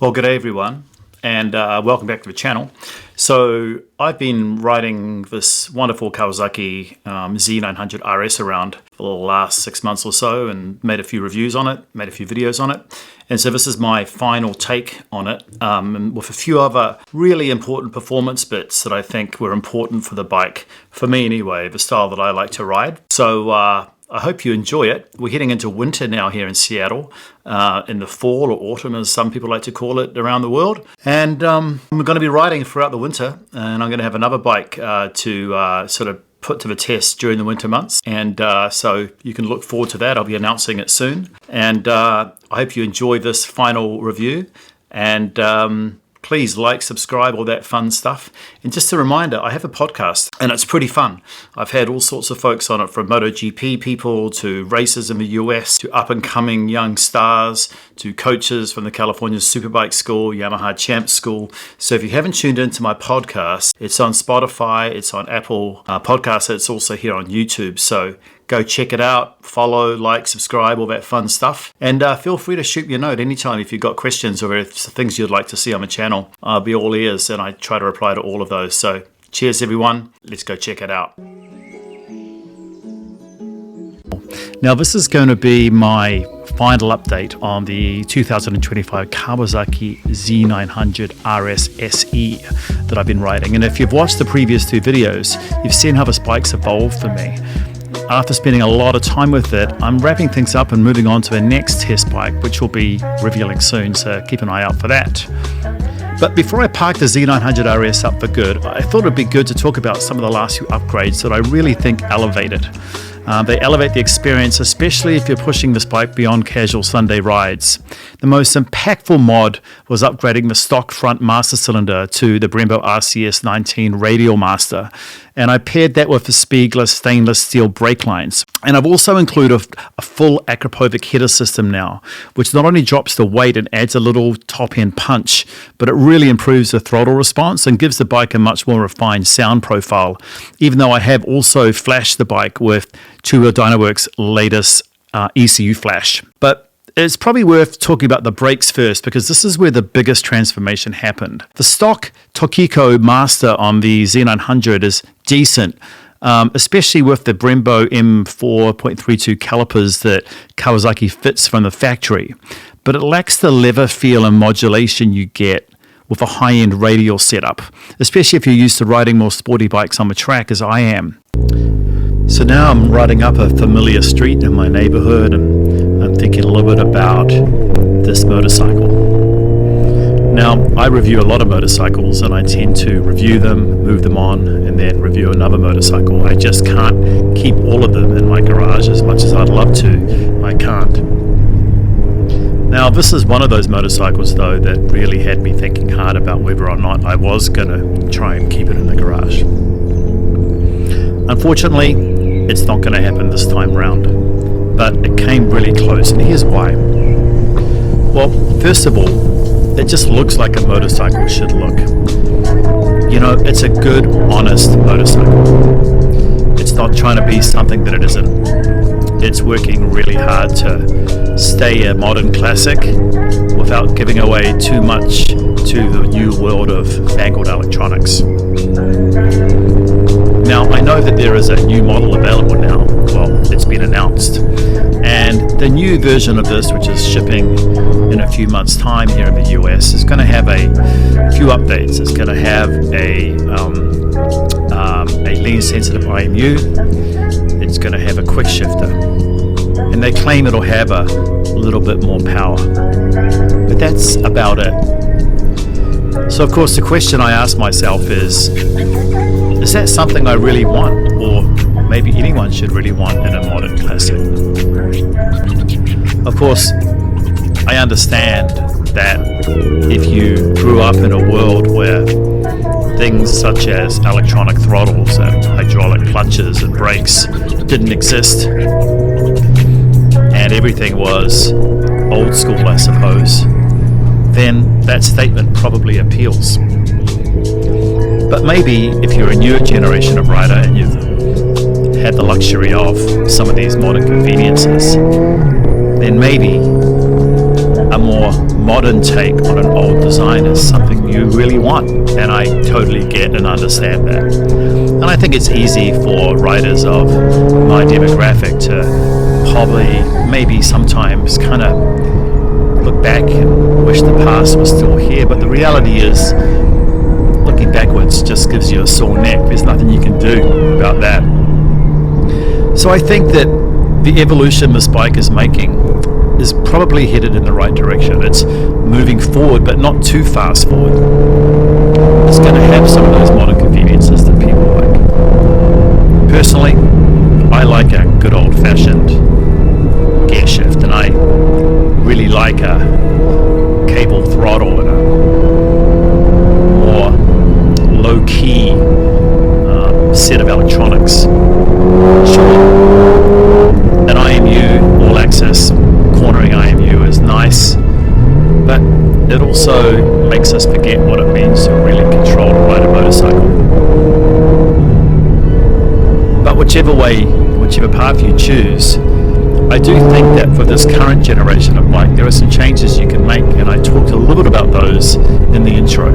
Well, good day everyone, and welcome back to the channel. So I've been riding this wonderful Kawasaki Z900RS around for the last 6 months or so and made a few reviews on it, made a few videos on it. And so this is my final take on it with a few other really important performance bits that I think were important for the bike, for me anyway, the style that I like to ride. So I hope you enjoy it. We're heading into winter now here in Seattle, in the fall or autumn as some people like to call it around the world. And we're going to be riding throughout the winter, and I'm going to have another bike to sort of put to the test during the winter months. And so you can look forward to that. I'll be announcing it soon. And I hope you enjoy this final review. And please like, subscribe, all that fun stuff. And just a reminder, I have a podcast and it's pretty fun. I've had all sorts of folks on it, from MotoGP people to racers in the US to up and coming young stars to coaches from the California Superbike School, Yamaha Champ School. So if you haven't tuned into my podcast, it's on Spotify, it's on Apple Podcasts, it's also here on YouTube. So go check it out, follow, like, subscribe, all that fun stuff. And feel free to shoot me a note anytime if you've got questions or if things you'd like to see on the channel. I'll be all ears and I try to reply to all of those. So cheers everyone, let's go check it out. Now this is going to be my final update on the 2025 Kawasaki Z900RS SE that I've been riding. And if you've watched the previous two videos, you've seen how this bike's evolved for me. After spending a lot of time with it, I'm wrapping things up and moving on to the next test bike, which will be revealing soon, so keep an eye out for that. But before I park the Z900RS up for good, I thought it'd be good to talk about some of the last few upgrades that I really think elevate it. They elevate the experience, especially if you're pushing this bike beyond casual Sunday rides. The most impactful mod was upgrading the stock front master cylinder to the Brembo RCS19 Radial Master, and I paired that with the Spiegler Stainless Steel Brake Lines. And I've also included a full Akrapovic header system now, which not only drops the weight and adds a little top-end punch, but it really improves the throttle response and gives the bike a much more refined sound profile, even though I have also flashed the bike with two of DynoWorks' latest ECU Flash. But it's probably worth talking about the brakes first, because this is where the biggest transformation happened. The stock Tokiko Master on the Z900 is decent, especially with the Brembo M4.32 calipers that Kawasaki fits from the factory. But it lacks the lever feel and modulation you get with a high-end radial setup, especially if you're used to riding more sporty bikes on the track as I am. So now I'm riding up a familiar street in my neighborhood and I'm thinking a little bit about this motorcycle. Now, I review a lot of motorcycles and I tend to review them, move them on, and then review another motorcycle. I just can't keep all of them in my garage as much as I'd love to. I can't. Now, this is one of those motorcycles, though, that really had me thinking hard about whether or not I was going to try and keep it in the garage. Unfortunately, it's not going to happen this time round, but it came really close, and here's why. Well, first of all, it just looks like a motorcycle should look. You know, it's a good, honest motorcycle. It's not trying to be something that it isn't. It's working really hard to stay a modern classic without giving away too much to the new world of fangled electronics. Now, I know that there is a new model available now. Well, it's been announced. And the new version of this, which is shipping in a few months' time here in the US, is going to have a few updates. It's going to have a lean-sensitive IMU. It's going to have a quick shifter. And they claim it'll have a little bit more power. But that's about it. So, of course, the question I ask myself is that something I really want, or maybe anyone should really want in a modern classic? Of course, I understand that if you grew up in a world where things such as electronic throttles and hydraulic clutches and brakes didn't exist, and everything was old school, I suppose, then that statement probably appeals. But maybe if you're a newer generation of rider and you've had the luxury of some of these modern conveniences, then maybe a more modern take on an old design is something you really want, and I totally get and understand that. And I think it's easy for riders of my demographic to probably, maybe sometimes, kind of look back and wish the past was still here, but the reality is looking backwards just gives you a sore neck. There's nothing you can do about that. So I think that the evolution this bike is making is probably headed in the right direction. It's moving forward, but not too fast forward. It's going to have some of those modern conveniences that people like. Personally, I like a good old-fashioned gear shift, and I really like a cable throttle and a more low-key set of electronics. Sure, an IMU, all-access cornering IMU is nice, but it also makes us forget what it means to really control and ride a motorcycle. But whichever path you choose, I do think that for this current generation of bike, there are some changes you can make, and I talked a little bit about those in the intro.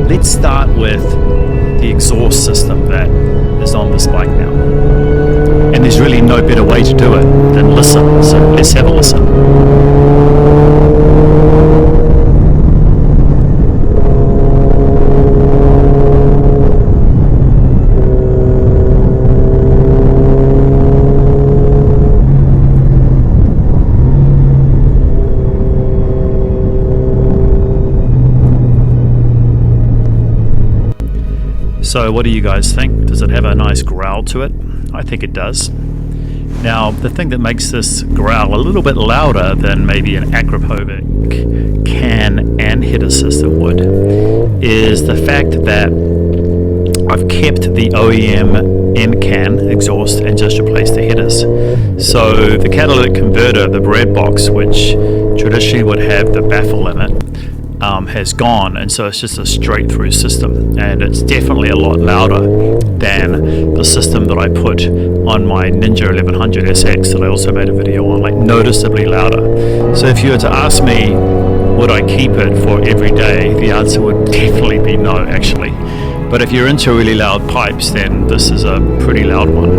Let's start with the exhaust system that is on this bike now. And there's really no better way to do it than listen, so let's have a listen. So what do you guys think? Does it have a nice growl to it? I think it does. Now, the thing that makes this growl a little bit louder than maybe an Akrapovic can and header system would is the fact that I've kept the OEM end can exhaust and just replaced the headers. So the catalytic converter, the bread box, which traditionally would have the baffle in it, has gone, and so it's just a straight through system, and it's definitely a lot louder than the system that I put on my Ninja 1100 SX that I also made a video on, like noticeably louder. So if you were to ask me would I keep it for every day, the answer would definitely be no, actually. But if you're into really loud pipes, then this is a pretty loud one.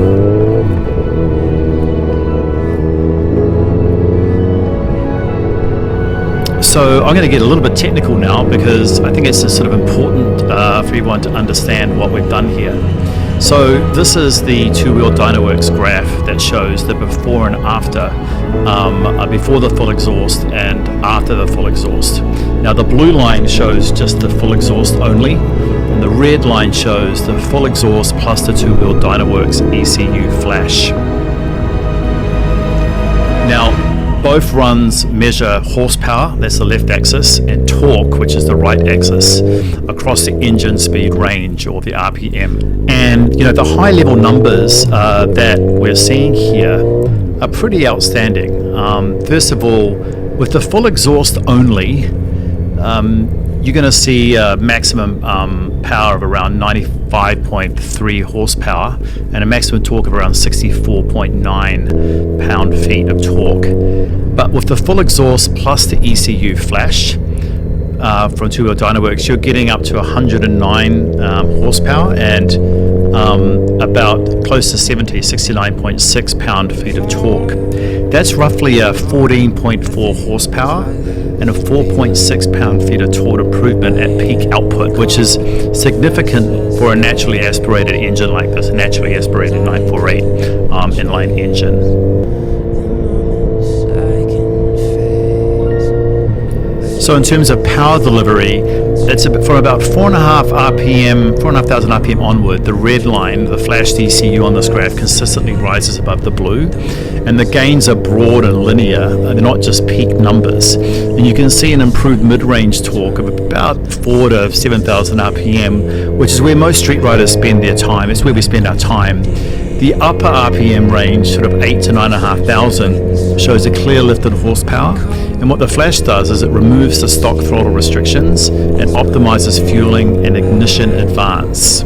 So I'm going to get a little bit technical now, because I think it's sort of important for everyone to understand what we've done here. So this is the two-wheel DynoWorks graph that shows the before and after, before the full exhaust and after the full exhaust. Now the blue line shows just the full exhaust only, and the red line shows the full exhaust plus the two-wheel DynoWorks ECU Flash. Now, both runs measure horsepower, that's the left axis, and torque, which is the right axis, across the engine speed range, or the RPM. And you know, the high level numbers that we're seeing here are pretty outstanding. First of all, with the full exhaust only, you're going to see a maximum power of around 95.3 horsepower and a maximum torque of around 64.9 pound-feet of torque. But with the full exhaust plus the ECU Flash from two-wheel DynoWorks, you're getting up to 109 horsepower and about close to 69.6 pound-feet of torque. That's roughly a 14.4 horsepower and a 4.6 pound-feet of torque improvement at peak output, which is significant for a naturally aspirated engine like this, a naturally aspirated 948 inline engine. So in terms of power delivery, it's from about 4,500 RPM onward. The red line, the flashed ECU on this graph, consistently rises above the blue, and the gains are broad and linear. They're not just peak numbers. And you can see an improved mid-range torque of about 4,000 to 7,000 RPM, which is where most street riders spend their time. It's where we spend our time. The upper RPM range, sort of 8,000 to 9,500, shows a clear lift in horsepower. And what the Flash does is it removes the stock throttle restrictions and optimizes fueling and ignition advance.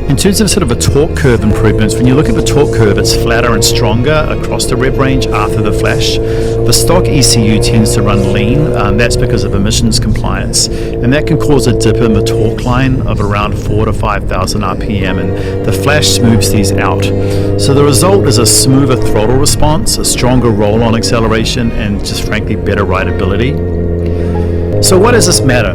In terms of sort of a torque curve improvements, when you look at the torque curve, it's flatter and stronger across the rev range after the Flash. The stock ECU tends to run lean. That's because of emissions compliance, and that can cause a dip in the torque line of around 4,000 to 5,000 RPM, and the Flash smooths these out. So the result is a smoother throttle response, a stronger roll-on acceleration, and just frankly better rideability. So why does this matter?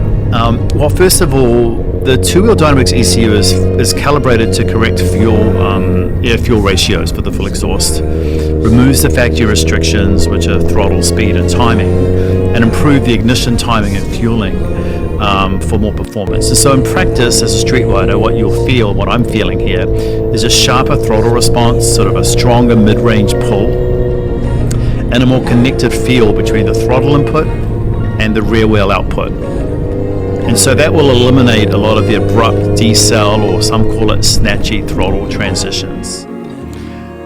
Well, first of all, the two-wheel DynoWorks ECU is calibrated to correct air-fuel ratios for the full exhaust, removes the factory restrictions, which are throttle, speed, and timing, and improve the ignition timing and fueling for more performance. And so in practice, as a street rider, what you'll feel, what I'm feeling here, is a sharper throttle response, sort of a stronger mid-range pull, and a more connected feel between the throttle input and the rear wheel output. And so that will eliminate a lot of the abrupt decel, or some call it snatchy, throttle transitions.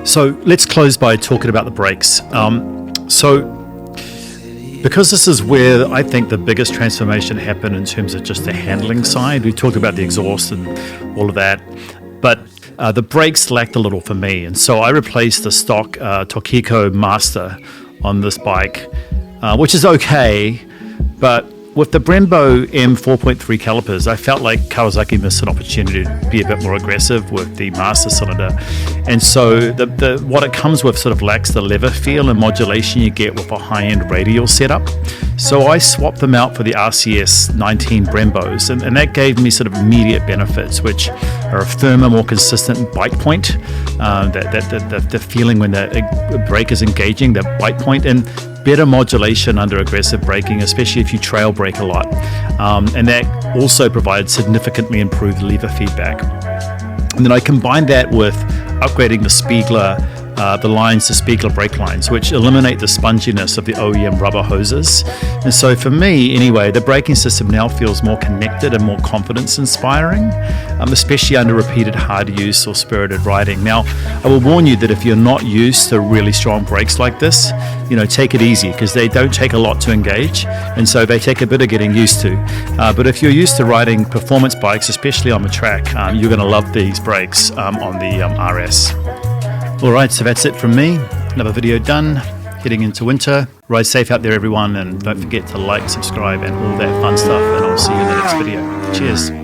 So let's close by talking about the brakes. Because this is where I think the biggest transformation happened in terms of just the handling side. We talked about the exhaust and all of that, but the brakes lacked a little for me. And so I replaced the stock Tokico Master on this bike, which is okay, but with the Brembo M4.3 calipers, I felt like Kawasaki missed an opportunity to be a bit more aggressive with the Master Cylinder. And so what it comes with sort of lacks the lever feel and modulation you get with a high-end radial setup. So I swapped them out for the RCS19 Brembos, and that gave me sort of immediate benefits, which are a firmer, more consistent bite point, the feeling when the brake is engaging, the bite point, and better modulation under aggressive braking, especially if you trail brake a lot. And that also provides significantly improved lever feedback. And then I combined that with upgrading the Spiegler the lines to Spiegler brake lines, which eliminate the sponginess of the OEM rubber hoses. And so for me, anyway, the braking system now feels more connected and more confidence-inspiring, especially under repeated hard use or spirited riding. Now, I will warn you that if you're not used to really strong brakes like this, take it easy, because they don't take a lot to engage, and so they take a bit of getting used to. But if you're used to riding performance bikes, especially on the track, you're going to love these brakes on the RS. Alright, so that's it from me. Another video done. Heading into winter. Ride safe out there, everyone, and don't forget to like, subscribe, and all that fun stuff, and I'll see you in the next video. Cheers.